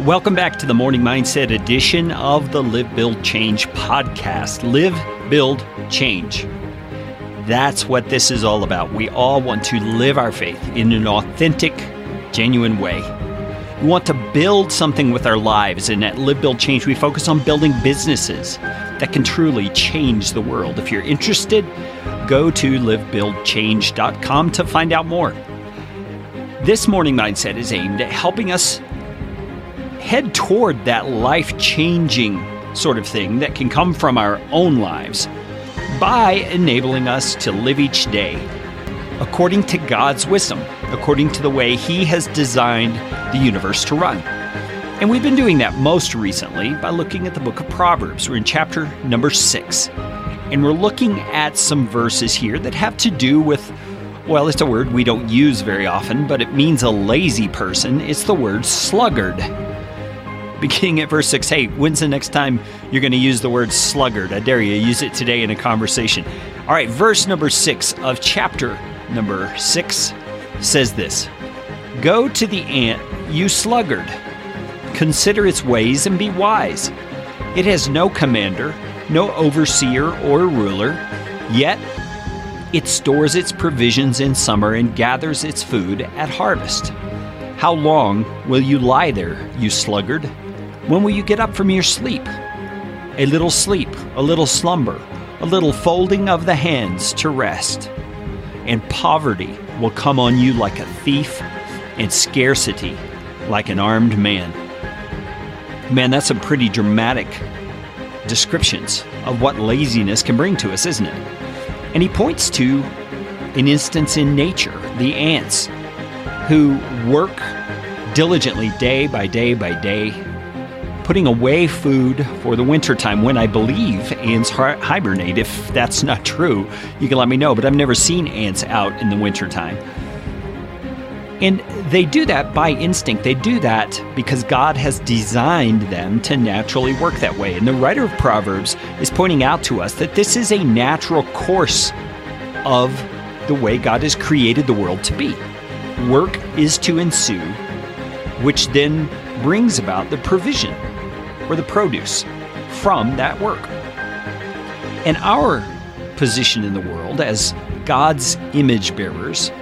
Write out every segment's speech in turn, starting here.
Welcome back to the Morning Mindset edition of the Live, Build, Change podcast. Live, build, change. That's what this is all about. We all want to live our faith in an authentic, genuine way. We want to build something with our lives, and at Live, Build, Change, we focus on building businesses that can truly change the world. If you're interested, go to livebuildchange.com to find out more. This Morning Mindset is aimed at helping us head toward that life-changing sort of thing that can come from our own lives by enabling us to live each day according to God's wisdom, according to the way He has designed the universe to run. And we've been doing that most recently by looking at the book of Proverbs. We're in chapter number 6, and we're looking at some verses here that have to do with, well, it's a word we don't use very often, but it means a lazy person. It's the word sluggard. Beginning at verse 6, hey, when's the next time you're going to use the word sluggard? I dare you, use it today in a conversation. All right, verse number 6 of chapter number 6 says this: Go to the ant, you sluggard. Consider its ways and be wise. It has no commander, no overseer or ruler, yet it stores its provisions in summer and gathers its food at harvest. How long will you lie there, you sluggard? When will you get up from your sleep? A little sleep, a little slumber, a little folding of the hands to rest. And poverty will come on you like a thief, and scarcity like an armed man. Man, that's some pretty dramatic descriptions of what laziness can bring to us, isn't it? And he points to an instance in nature, the ants, who work diligently day by day by day, putting away food for the wintertime, when I believe ants hibernate. If that's not true, you can let me know, but I've never seen ants out in the wintertime. And they do that by instinct. They do that because God has designed them to naturally work that way. And the writer of Proverbs is pointing out to us that this is a natural course of the way God has created the world to be. Work is to ensue, which then brings about the provision or the produce from that work. And our position in the world as God's image bearers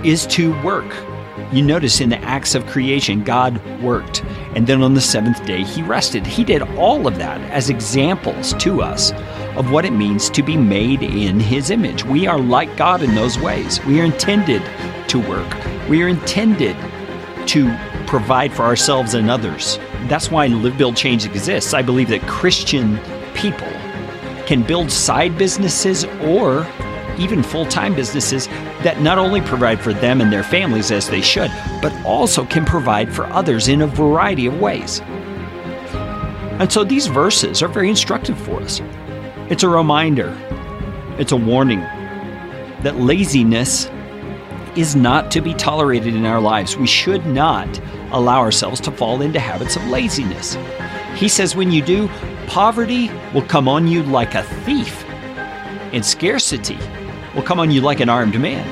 is to work. You notice in the acts of creation, God worked, and then on the seventh day, He rested. He did all of that as examples to us of what it means to be made in His image. We are like God in those ways. We are intended to work. We are intended to provide for ourselves and others. That's why Live, Build, Change exists. I believe that Christian people can build side businesses or even full-time businesses that not only provide for them and their families as they should, but also can provide for others in a variety of ways. And so these verses are very instructive for us. It's a reminder, it's a warning that laziness is not to be tolerated in our lives. We should not allow ourselves to fall into habits of laziness. He says when you do, poverty will come on you like a thief, and scarcity will come on you like an armed man.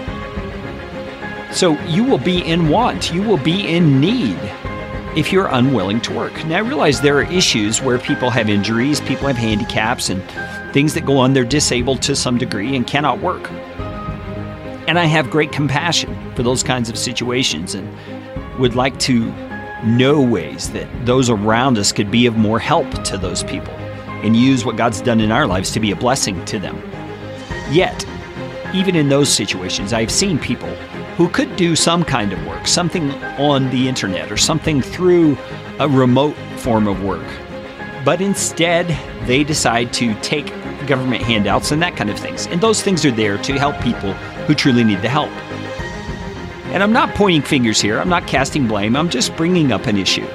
So you will be in want, you will be in need if you're unwilling to work. Now I realize there are issues where people have injuries, people have handicaps and things that go on. They're disabled to some degree and cannot work. And I have great compassion for those kinds of situations and would like to know ways that those around us could be of more help to those people and use what God's done in our lives to be a blessing to them. Yet, even in those situations, I've seen people who could do some kind of work, something on the internet or something through a remote form of work. But instead, they decide to take government handouts and that kind of things. And those things are there to help people who truly need the help. And I'm not pointing fingers here. I'm not casting blame. I'm just bringing up an issue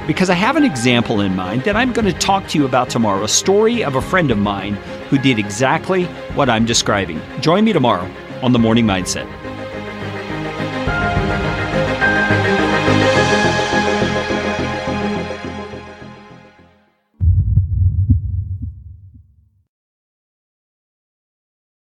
because I have an example in mind that I'm going to talk to you about tomorrow, a story of a friend of mine who did exactly what I'm describing. Join me tomorrow on The Morning Mindset.